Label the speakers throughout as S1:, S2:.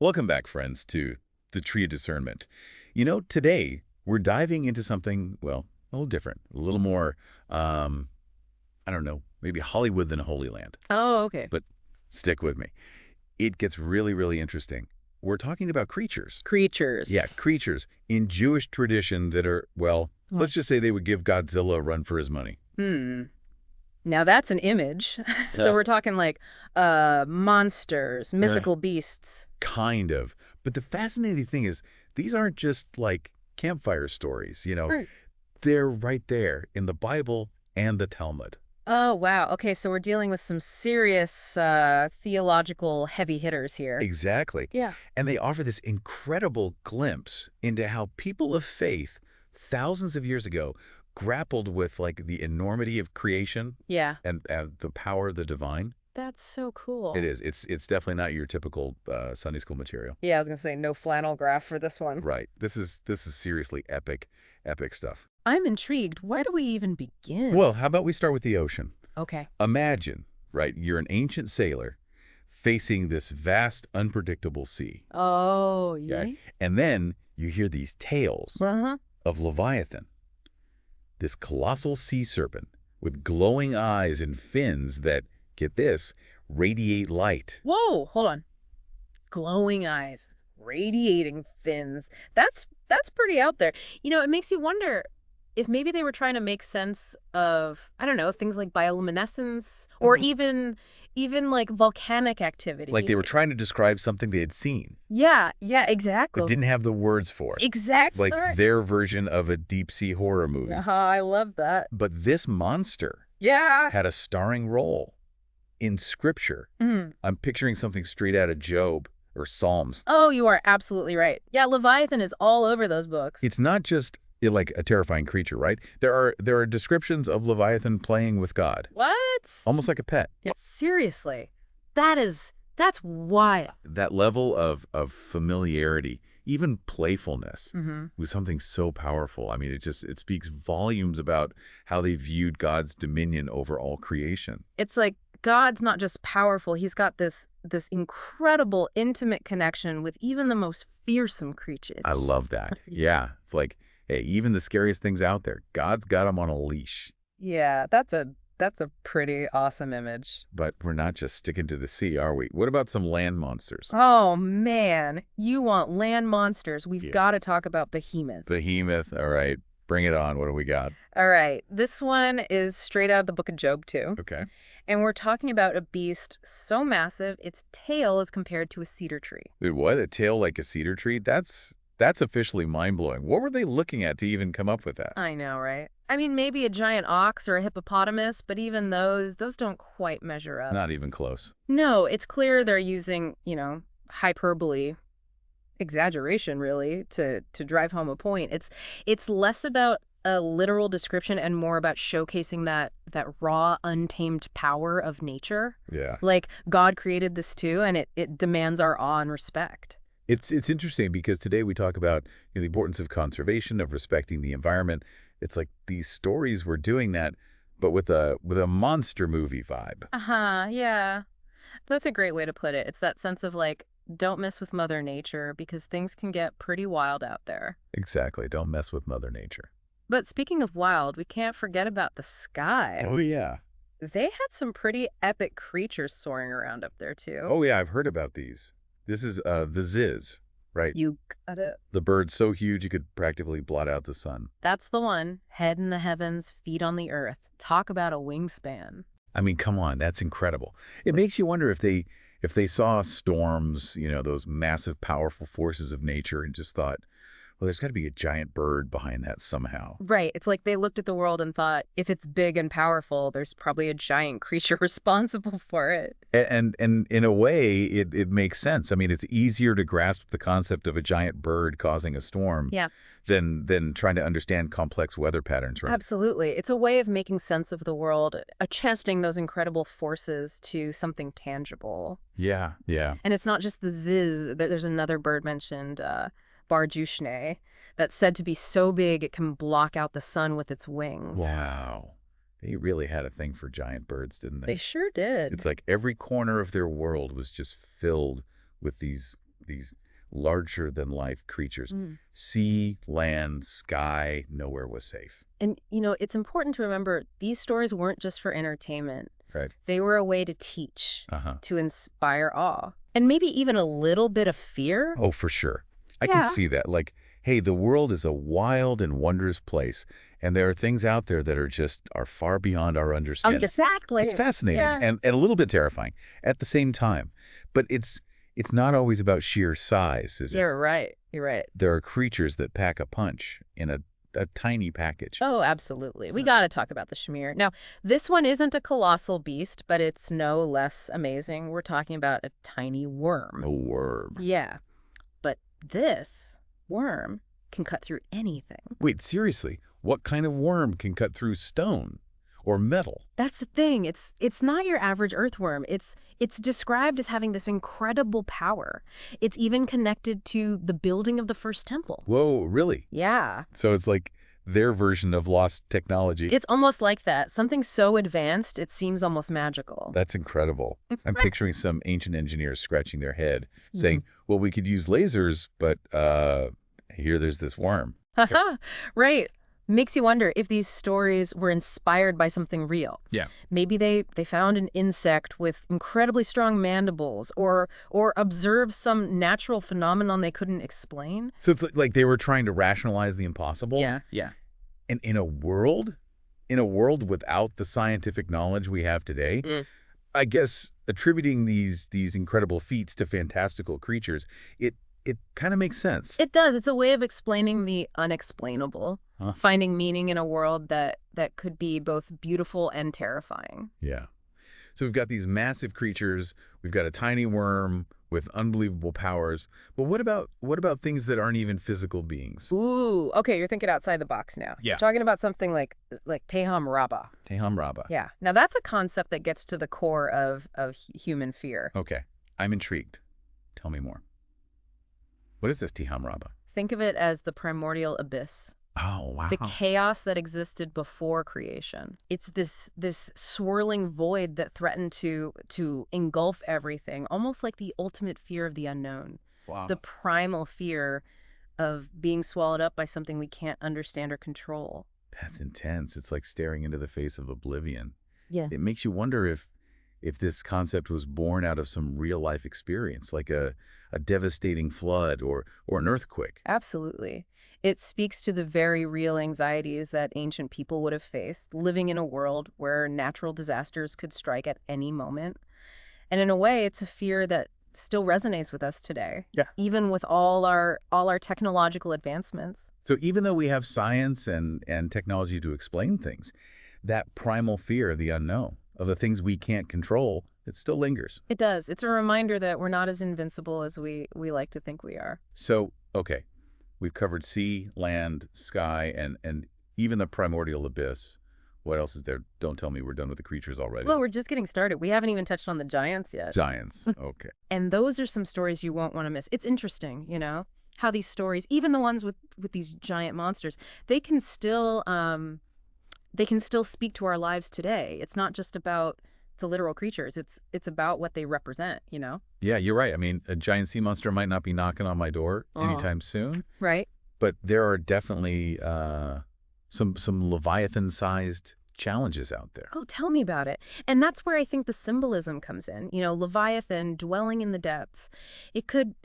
S1: Welcome back, friends, to the Tree of Discernment. Today we're diving into something, well, a little different, a little more, I don't know, maybe Hollywood than Holy Land.
S2: Oh, okay.
S1: But stick with me. It gets really, really interesting. We're talking about creatures.
S2: Creatures.
S1: Yeah, creatures in Jewish tradition that are, well,
S2: Oh.
S1: let's just say they would give Godzilla a run for his money.
S2: Now that's an image.
S1: Yeah.
S2: So we're talking like monsters, mythical beasts.
S1: Kind of. But the fascinating thing is, these aren't just like campfire stories,
S2: Right.
S1: They're right there in the Bible and the Talmud.
S2: Oh, wow. Okay, so we're dealing with some serious theological heavy hitters here.
S1: Exactly.
S2: Yeah.
S1: And they offer this incredible glimpse into how people of faith thousands of years ago grappled with like the enormity of creation
S2: Yeah.
S1: and the power of the divine.
S2: That's so cool.
S1: It is. It's definitely not your typical Sunday school material.
S2: Yeah, I was going to say no flannel graph for this one.
S1: Right. This is seriously epic stuff.
S2: I'm intrigued. Where do we even begin?
S1: Well, how about we start with the ocean?
S2: Okay.
S1: Imagine, right, you're an ancient sailor facing this vast, unpredictable sea.
S2: Oh, yeah.
S1: Okay? And then you hear these tales
S2: Uh-huh.
S1: of Leviathan, this colossal sea serpent with glowing eyes and fins that, get this, radiate light.
S2: Whoa, hold on. Glowing eyes, radiating fins. That's pretty out there. It makes you wonder if maybe they were trying to make sense of, I don't know, things like bioluminescence or even like volcanic activity.
S1: Like they were trying to describe something they had seen,
S2: Yeah, exactly.
S1: but didn't have the words for it.
S2: Exactly.
S1: Like their version of a deep-sea horror movie.
S2: I love that.
S1: But this monster
S2: Yeah.
S1: had a starring role in Scripture.
S2: Mm.
S1: I'm picturing something straight out of Job or Psalms.
S2: Oh, you are absolutely right. Yeah, Leviathan is all over those books.
S1: It's not just like a terrifying creature, right? There are descriptions of Leviathan playing with God,
S2: What?
S1: almost like a pet.
S2: Yeah, seriously. That's wild.
S1: That level of familiarity, even playfulness,
S2: Mm-hmm.
S1: was something so powerful. I mean, it speaks volumes about how they viewed God's dominion over all creation.
S2: It's like God's not just powerful, he's got this incredible intimate connection with even the most fearsome creatures.
S1: I love that. Yeah. It's like, hey, even the scariest things out there, God's got them on a leash.
S2: Yeah, that's a pretty awesome image.
S1: But we're not just sticking to the sea, are we? What about some land monsters?
S2: Oh man, you want land monsters. We've
S1: Yeah.
S2: got to talk about Behemoth.
S1: Behemoth. All right. Bring it on. What do we got?
S2: All right, this one is straight out of the book of Job too.
S1: Okay.
S2: And we're talking about a beast so massive its tail is compared to a cedar tree.
S1: Dude, what? A tail like a cedar tree? That's officially mind-blowing. What were they looking at to even come up with that?
S2: I know, right? I mean, maybe a giant ox or a hippopotamus, but even those don't quite measure up.
S1: Not even close.
S2: No, it's clear they're using, hyperbole, exaggeration really, to drive home a point. It's less about a literal description and more about showcasing that raw, untamed power of nature.
S1: Yeah.
S2: Like God created this too, and it demands our awe and respect.
S1: It's interesting because today we talk about the importance of conservation, of respecting the environment. It's like these stories were doing that, but with a monster movie vibe.
S2: Yeah. That's a great way to put it. It's that sense of like, don't mess with Mother Nature because things can get pretty wild out there.
S1: Exactly. Don't mess with Mother Nature.
S2: But speaking of wild, we can't forget about the sky.
S1: Oh, yeah.
S2: They had some pretty epic creatures soaring around up there too.
S1: Oh, yeah. I've heard about these. This is the Ziz, right?
S2: You got it.
S1: The bird so huge you could practically blot out the sun.
S2: That's the one. Head in the heavens, feet on the earth. Talk about a wingspan.
S1: I mean, come on. That's incredible. It makes you wonder if they saw storms, those massive, powerful forces of nature and just thought, well, there's got to be a giant bird behind that somehow.
S2: Right. It's like they looked at the world and thought, if it's big and powerful, there's probably a giant creature responsible for it.
S1: And in a way, it makes sense. I mean, it's easier to grasp the concept of a giant bird causing a storm than trying to understand complex weather patterns, right?
S2: Absolutely. It's a way of making sense of the world, adjusting those incredible forces to something tangible.
S1: Yeah, yeah.
S2: And it's not just the Ziz. There's another bird mentioned, Bar Juchne, that's said to be so big it can block out the sun with its wings.
S1: Wow. They really had a thing for giant birds, didn't they?
S2: They sure did.
S1: It's like every corner of their world was just filled with these these larger-than-life creatures. Sea, land, sky, nowhere was safe.
S2: And, it's important to remember these stories weren't just for entertainment.
S1: Right.
S2: They were a way to teach, to inspire awe, and maybe even a little bit of fear.
S1: Oh, for sure. I can see that. Like, hey, the world is a wild and wondrous place, and there are things out there that are far beyond our understanding.
S2: Exactly.
S1: It's fascinating and a little bit terrifying at the same time. But it's not always about sheer size, is it?
S2: You're right. You're right.
S1: There are creatures that pack a punch in a tiny package.
S2: Oh, absolutely. We got to talk about the Shamir. Now, this one isn't a colossal beast, but it's no less amazing. We're talking about a tiny worm.
S1: A worm.
S2: Yeah. But this worm can cut through anything.
S1: Wait, seriously? What kind of worm can cut through stone or metal?
S2: That's the thing. It's not your average earthworm. It's described as having this incredible power. It's even connected to the building of the first temple.
S1: Whoa, really?
S2: Yeah.
S1: So it's like their version of lost technology.
S2: It's almost like that. Something so advanced, it seems almost magical.
S1: That's incredible. I'm picturing some ancient engineers scratching their head, saying, well, we could use lasers, but here there's this worm.
S2: Right. Makes you wonder if these stories were inspired by something real.
S1: Yeah.
S2: Maybe they found an insect with incredibly strong mandibles or observed some natural phenomenon they couldn't explain.
S1: So it's like they were trying to rationalize the impossible?
S2: Yeah.
S1: And in a world without the scientific knowledge we have today, I guess attributing these incredible feats to fantastical creatures, it kind of makes sense.
S2: It does. It's a way of explaining the unexplainable, finding meaning in a world that could be both beautiful and terrifying.
S1: Yeah. So we've got these massive creatures, we've got a tiny worm with unbelievable powers, but what about things that aren't even physical beings?
S2: Ooh, okay, you're thinking outside the box now.
S1: Yeah.
S2: You're talking about something like Tehom Rabbah.
S1: Tehom Rabbah.
S2: Yeah. Now that's a concept that gets to the core of human fear.
S1: Okay. I'm intrigued. Tell me more. What is this Tehom Rabbah?
S2: Think of it as the primordial abyss.
S1: Oh, wow.
S2: The chaos that existed before creation. It's this swirling void that threatened to engulf everything, almost like the ultimate fear of the unknown.
S1: Wow.
S2: The primal fear of being swallowed up by something we can't understand or control.
S1: That's intense. It's like staring into the face of oblivion.
S2: Yeah.
S1: It makes you wonder if this concept was born out of some real-life experience, like a devastating flood or an earthquake.
S2: Absolutely. It speaks to the very real anxieties that ancient people would have faced, living in a world where natural disasters could strike at any moment. And in a way, it's a fear that still resonates with us today.
S1: Yeah.
S2: Even with all our technological advancements.
S1: So even though we have science and technology to explain things, that primal fear of the unknown, of the things we can't control, it still lingers.
S2: It does. It's a reminder that we're not as invincible as we like to think we are.
S1: So, okay, we've covered sea, land, sky, and even the primordial abyss. What else is there? Don't tell me we're done with the creatures already.
S2: Well, we're just getting started. We haven't even touched on the giants yet.
S1: Giants. Okay.
S2: And those are some stories you won't want to miss. It's interesting, how these stories, even the ones with these giant monsters, they can still speak to our lives today. It's not just about the literal creatures. It's about what they represent,
S1: Yeah, you're right. I mean, a giant sea monster might not be knocking on my door anytime soon.
S2: Right.
S1: But there are definitely some Leviathan-sized challenges out there.
S2: Oh, tell me about it. And that's where I think the symbolism comes in. Leviathan dwelling in the depths. It could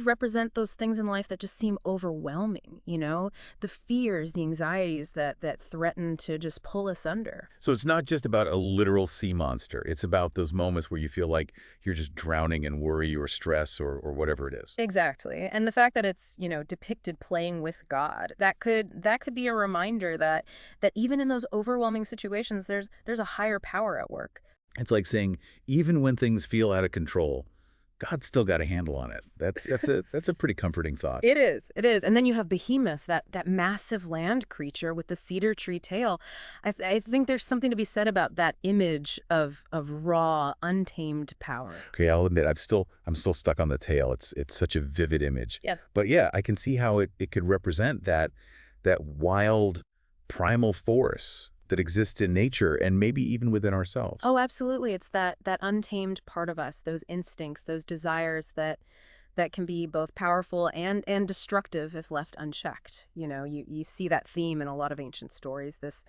S2: represent those things in life that just seem overwhelming, the fears, the anxieties that threaten to just pull us under.
S1: So it's not just about a literal sea monster. It's about those moments where you feel like you're just drowning in worry or stress or whatever it is.
S2: Exactly. And the fact that it's, depicted playing with God, that could be a reminder that even in those overwhelming situations, there's a higher power at work.
S1: It's like saying, even when things feel out of control, God's still got a handle on it. That's a pretty comforting thought.
S2: It is. And then you have Behemoth, that massive land creature with the cedar tree tail. I think there's something to be said about that image of raw, untamed power.
S1: Okay, I'll admit I'm still stuck on the tail. It's such a vivid image.
S2: Yeah.
S1: But yeah, I can see how it could represent that wild primal force that exists in nature and maybe even within ourselves.
S2: Oh, absolutely. It's that untamed part of us, those instincts, those desires that that can be both powerful and destructive if left unchecked. You see that theme in a lot of ancient stories, this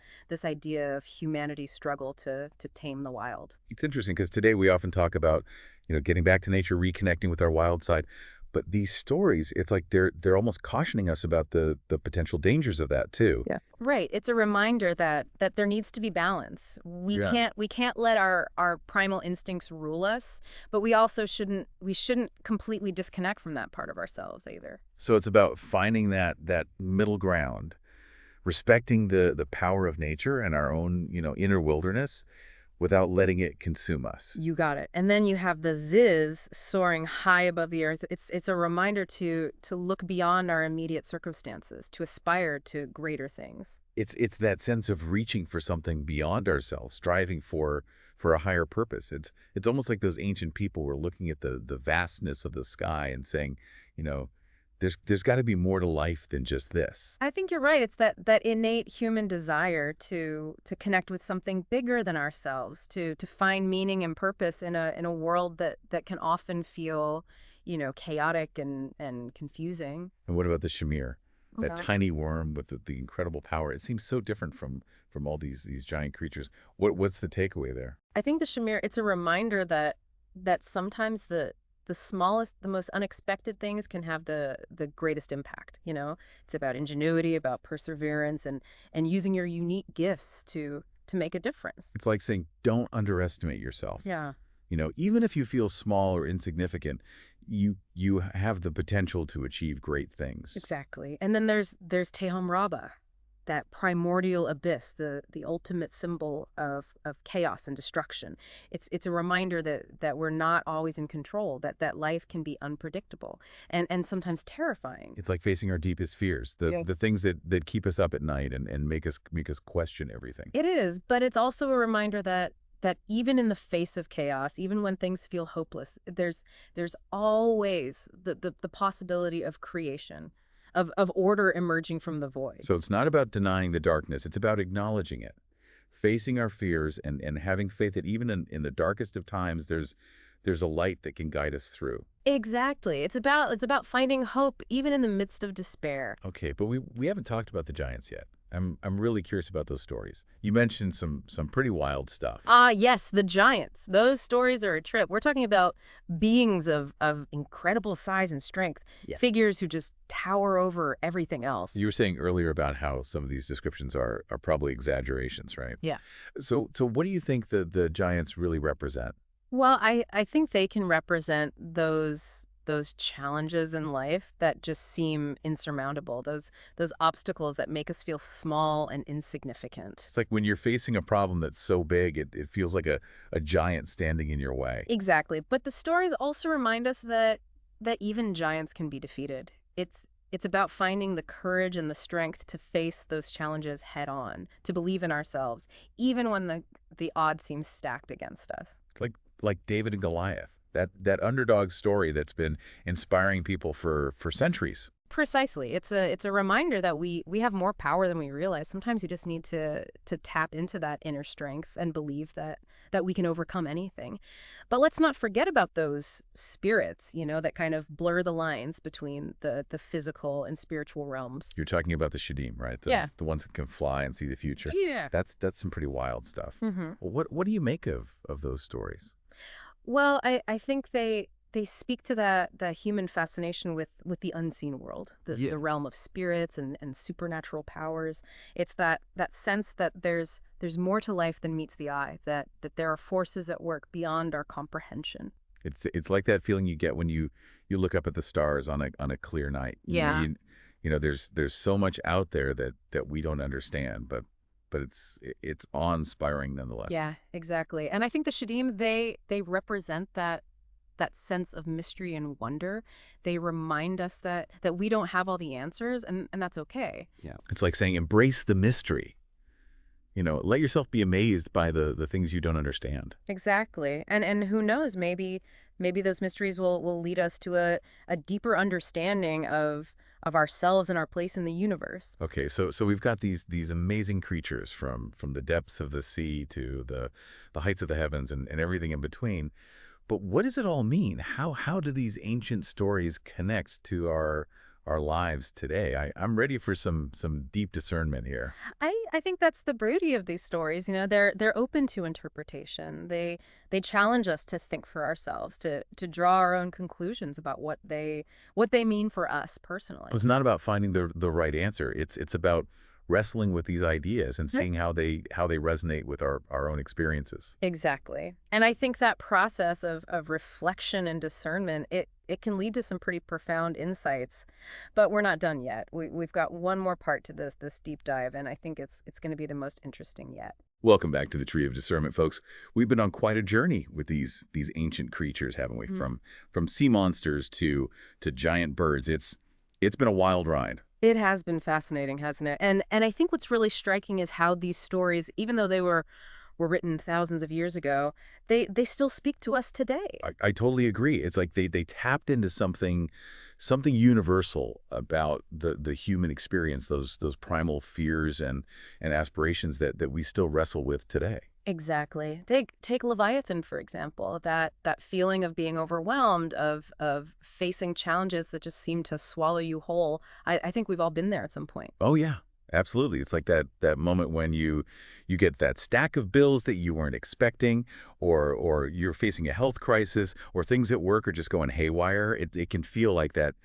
S2: idea of humanity's struggle to tame the wild.
S1: It's interesting because today we often talk about, getting back to nature, reconnecting with our wild side. But these stories, it's like they're almost cautioning us about the potential dangers of that too.
S2: Yeah. Right. It's a reminder that there needs to be balance. We
S1: Yeah.
S2: can't let our primal instincts rule us, but we shouldn't completely disconnect from that part of ourselves either.
S1: So it's about finding that middle ground, respecting the power of nature and our own, inner wilderness without letting it consume us.
S2: You got it. And then you have the ziz soaring high above the earth. It's a reminder to look beyond our immediate circumstances, to aspire to greater things.
S1: It's that sense of reaching for something beyond ourselves, striving for a higher purpose. It's almost like those ancient people were looking at the vastness of the sky and saying, you know, there's got to be more to life than just this.
S2: I think you're right. It's that innate human desire to connect with something bigger than ourselves, to find meaning and purpose in a world that can often feel, chaotic and confusing.
S1: And what about the Shamir? That
S2: Okay.
S1: tiny worm with the incredible power. It seems so different from all these giant creatures. What's the takeaway there?
S2: I think the Shamir, it's a reminder that sometimes the smallest, the most unexpected things can have the greatest impact. It's about ingenuity, about perseverance, and using your unique gifts to make a difference.
S1: It's like saying, don't underestimate yourself.
S2: Yeah.
S1: Even if you feel small or insignificant, you have the potential to achieve great things.
S2: Exactly. And then there's Tehom Rabbah, that primordial abyss, the ultimate symbol of chaos and destruction. It's a reminder that we're not always in control, that life can be unpredictable and sometimes terrifying.
S1: It's like facing our deepest fears,
S2: Yeah.
S1: the things that keep us up at night and make us question everything.
S2: It is, but it's also a reminder that even in the face of chaos, even when things feel hopeless, there's always the possibility of creation, of order emerging from the void.
S1: So it's not about denying the darkness. It's about acknowledging it, facing our fears, and having faith that even in the darkest of times, there's a light that can guide us through.
S2: Exactly. It's about finding hope even in the midst of despair.
S1: Okay, but we haven't talked about the giants yet. I'm really curious about those stories. You mentioned some pretty wild stuff.
S2: Yes, the giants. Those stories are a trip. We're talking about beings of incredible size and strength,
S1: Yeah.
S2: figures who just tower over everything else.
S1: You were saying earlier about how some of these descriptions are probably exaggerations, right?
S2: Yeah.
S1: So what do you think the giants really represent?
S2: Well, I think they can represent those challenges in life that just seem insurmountable, those obstacles that make us feel small and insignificant.
S1: It's like when you're facing a problem that's so big, it feels like a giant standing in your way.
S2: Exactly. But the stories also remind us that even giants can be defeated. It's about finding the courage and the strength to face those challenges head on, to believe in ourselves, even when the odds seem stacked against us.
S1: It's like David and Goliath, that underdog story that's been inspiring people for centuries.
S2: Precisely. It's a reminder that we have more power than we realize. Sometimes you just need to tap into that inner strength and believe that we can overcome anything. But let's not forget about those spirits, that kind of blur the lines between the physical and spiritual realms.
S1: You're talking about the Shadim, right?
S2: Yeah.
S1: The ones that can fly and see the future.
S2: Yeah.
S1: That's some pretty wild stuff.
S2: Mm-hmm.
S1: Well, what do you make of those stories?
S2: Well, I think they speak to that human fascination with the unseen world, the realm of spirits and supernatural powers. It's that sense that there's more to life than meets the eye, that there are forces at work beyond our comprehension.
S1: It's like that feeling you get when you look up at the stars on a clear night.
S2: Yeah.
S1: There's so much out there that we don't understand, but it's awe-inspiring nonetheless.
S2: Yeah, exactly. And I think the Shadim, they represent that sense of mystery and wonder. They remind us that we don't have all the answers, and that's okay.
S1: Yeah. It's like saying, embrace the mystery. Let yourself be amazed by the things you don't understand.
S2: Exactly. And who knows, maybe those mysteries will lead us to a deeper understanding of ourselves and our place in the universe.
S1: Okay, so we've got these amazing creatures from the depths of the sea to the heights of the heavens and everything in between. But what does it all mean? How do these ancient stories connect to our lives today? I'm ready for some deep discernment here.
S2: I think that's the beauty of these stories. They're open to interpretation. They challenge us to think for ourselves, to draw our own conclusions about what they mean for us personally.
S1: It's not about finding the right answer. It's about wrestling with these ideas and seeing how they resonate with our own experiences.
S2: Exactly. And I think that process of reflection and discernment, it can lead to some pretty profound insights. But we're not done yet. We've got one more part to this deep dive, and I think it's going to be the most interesting yet.
S1: Welcome back to the Tree of Discernment, folks. We've been on quite a journey with these ancient creatures, haven't we? From sea monsters to giant birds. It's been a wild ride.
S2: It has been fascinating, hasn't it? And I think what's really striking is how these stories, even though they were written thousands of years ago, they still speak to us today.
S1: I totally agree. It's like they tapped into something universal about the human experience, those primal fears and aspirations that we still wrestle with today.
S2: Exactly. Take Leviathan, for example. That feeling of being overwhelmed, of facing challenges that just seem to swallow you whole. I think we've all been there at some point.
S1: Oh yeah, absolutely. It's like that moment when you get that stack of bills that you weren't expecting, or you're facing a health crisis, or things at work are just going haywire. It can feel like that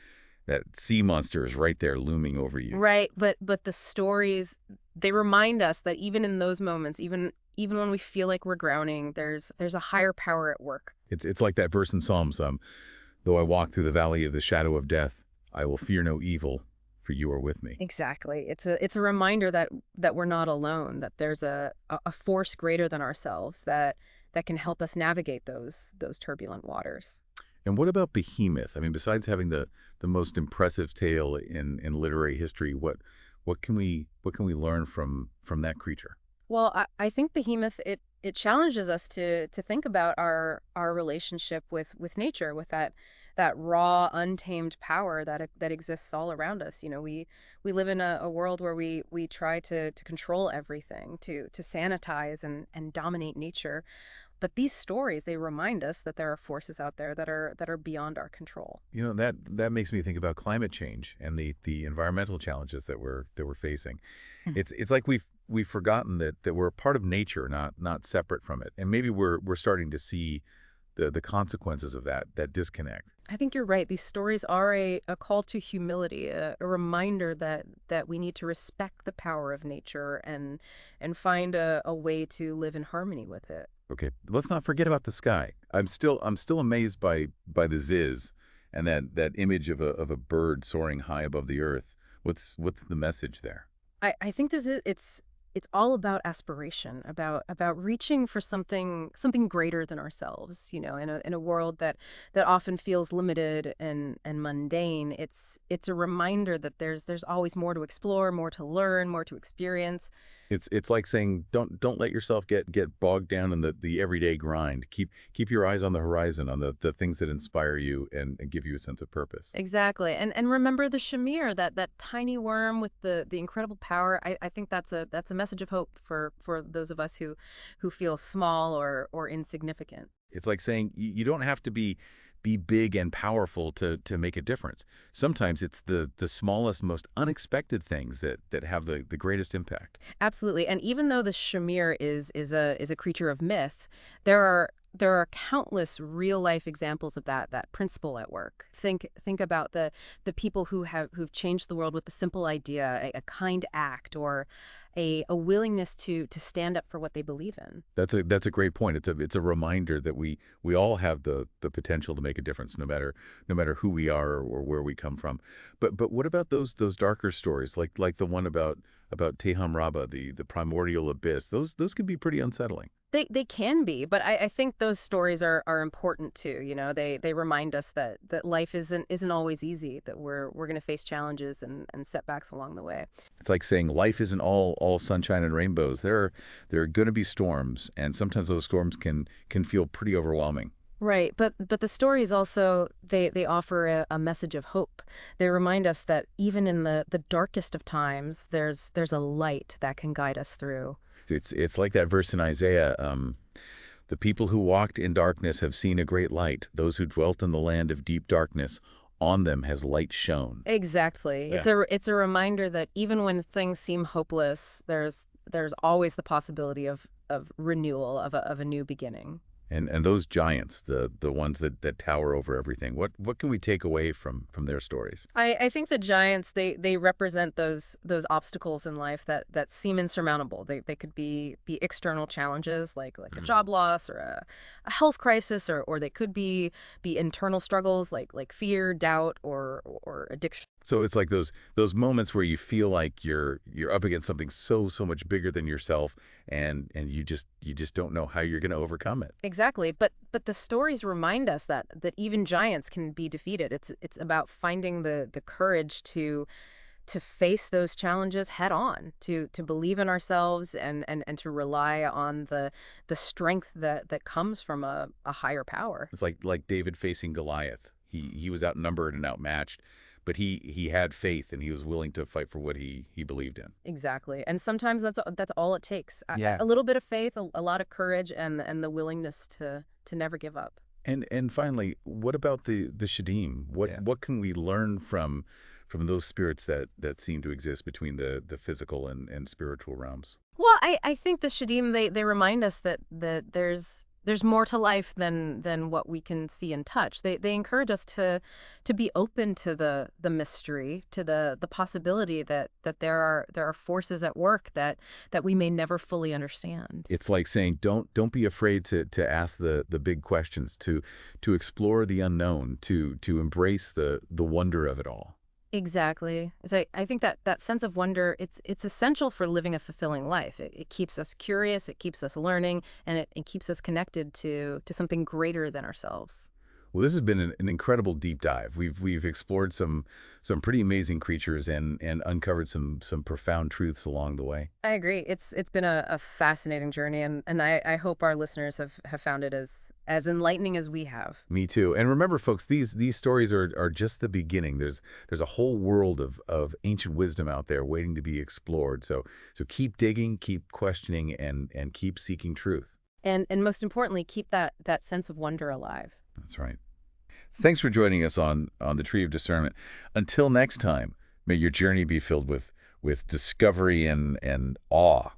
S1: sea monster is right there looming over you.
S2: Right, but the stories, they remind us that even in those moments, even when we feel like we're drowning, there's a higher power at work.
S1: It's like that verse in Psalms, though I walk through the valley of the shadow of death, I will fear no evil, for you are with me.
S2: Exactly. It's a reminder that we're not alone, that there's a force greater than ourselves that can help us navigate those turbulent waters.
S1: And what about Behemoth? I mean, besides having the most impressive tale in literary history, what can we learn from that creature?
S2: Well, I think Behemoth, it challenges us to think about our relationship with nature, with that raw, untamed power that exists all around us. We live in a world where we try to control everything, to sanitize and dominate nature. But these stories, they remind us that there are forces out there that are beyond our control.
S1: That makes me think about climate change and the environmental challenges that we're facing. It's like we've forgotten that we're a part of nature, not separate from it. And maybe we're starting to see the consequences of that disconnect.
S2: I think you're right. These stories are a call to humility, a reminder that we need to respect the power of nature and find a way to live in harmony with it.
S1: Okay, let's not forget about the sky. I'm still amazed by the Ziz and that image of a bird soaring high above the earth. What's the message there?
S2: I think it's all about aspiration, about reaching for something greater than ourselves. In a world that often feels limited and mundane. It's a reminder that there's always more to explore, more to learn, more to experience.
S1: It's like saying don't let yourself get bogged down in the everyday grind. Keep your eyes on the horizon, on the things that inspire you and give you a sense of purpose.
S2: Exactly. And remember the Shamir, that tiny worm with the incredible power. I think that's a message of hope for those of us who feel small or insignificant.
S1: It's like saying you don't have to be big and powerful to make a difference. Sometimes it's the smallest, most unexpected things that have the greatest impact.
S2: Absolutely. And even though the Shamir is a creature of myth, there are countless real life examples of that principle at work. Think about the people who've changed the world with a simple idea, a kind act, or a willingness to stand up for what they believe in.
S1: That's a great point. It's a reminder that we all have the potential to make a difference, no matter who we are or where we come from. But what about those darker stories, like the one about Tehom Rabbah, the primordial abyss? Those can be pretty unsettling.
S2: They can be, but I think those stories are important too. They remind us that life isn't always easy, that we're going to face challenges and setbacks along the way.
S1: It's like saying life isn't all sunshine and rainbows. There are going to be storms, and sometimes those storms can feel pretty overwhelming.
S2: Right, but the stories also they offer a message of hope. They remind us that even in the darkest of times, there's a light that can guide us through.
S1: It's like that verse in Isaiah, The people who walked in darkness have seen a great light. Those who dwelt in the land of deep darkness, on them has light shone.
S2: Exactly.
S1: Yeah.
S2: It's a reminder that even when things seem hopeless, there's always the possibility of renewal, of a new beginning.
S1: And those giants, the ones that tower over everything, what can we take away from their stories?
S2: I think the giants, they represent those obstacles in life that seem insurmountable. They could be external challenges like a job loss or a health crisis, or they could be internal struggles like fear, doubt, or addiction.
S1: So it's like those moments where you feel like you're up against something so much bigger than yourself, and you just don't know how you're going to overcome it.
S2: Exactly. But the stories remind us that even giants can be defeated. It's about finding the courage to face those challenges head on, to believe in ourselves and to rely on the strength that comes from a higher power.
S1: It's like David facing Goliath. He was outnumbered and outmatched, but he had faith and he was willing to fight for what he believed in.
S2: Exactly. And sometimes that's all it takes.
S1: Yeah.
S2: A little bit of faith, a lot of courage, and the willingness to never give up.
S1: And finally, what about the Shadim? What can we learn from those spirits that seem to exist between the physical and spiritual realms?
S2: Well, I think the Shadim, they remind us that there's more to life than what we can see and touch. They encourage us to be open to the mystery, to the possibility that there are forces at work that we may never fully understand.
S1: It's like saying don't be afraid to ask the big questions, to explore the unknown, to embrace the wonder of it all.
S2: Exactly. So I think that sense of wonder, it's essential for living a fulfilling life. It keeps us curious, it keeps us learning, and it keeps us connected to something greater than ourselves.
S1: Well, this has been an incredible deep dive. We've explored some pretty amazing creatures and uncovered some profound truths along the way.
S2: I agree. It's been a fascinating journey, and I hope our listeners have found it as enlightening as we have.
S1: Me too. And remember, folks, these stories are just the beginning. There's a whole world of ancient wisdom out there waiting to be explored. So keep digging, keep questioning, and keep seeking truth.
S2: And most importantly, keep that sense of wonder alive.
S1: That's right. Thanks for joining us on the Tree of Discernment. Until next time, may your journey be filled with discovery and awe.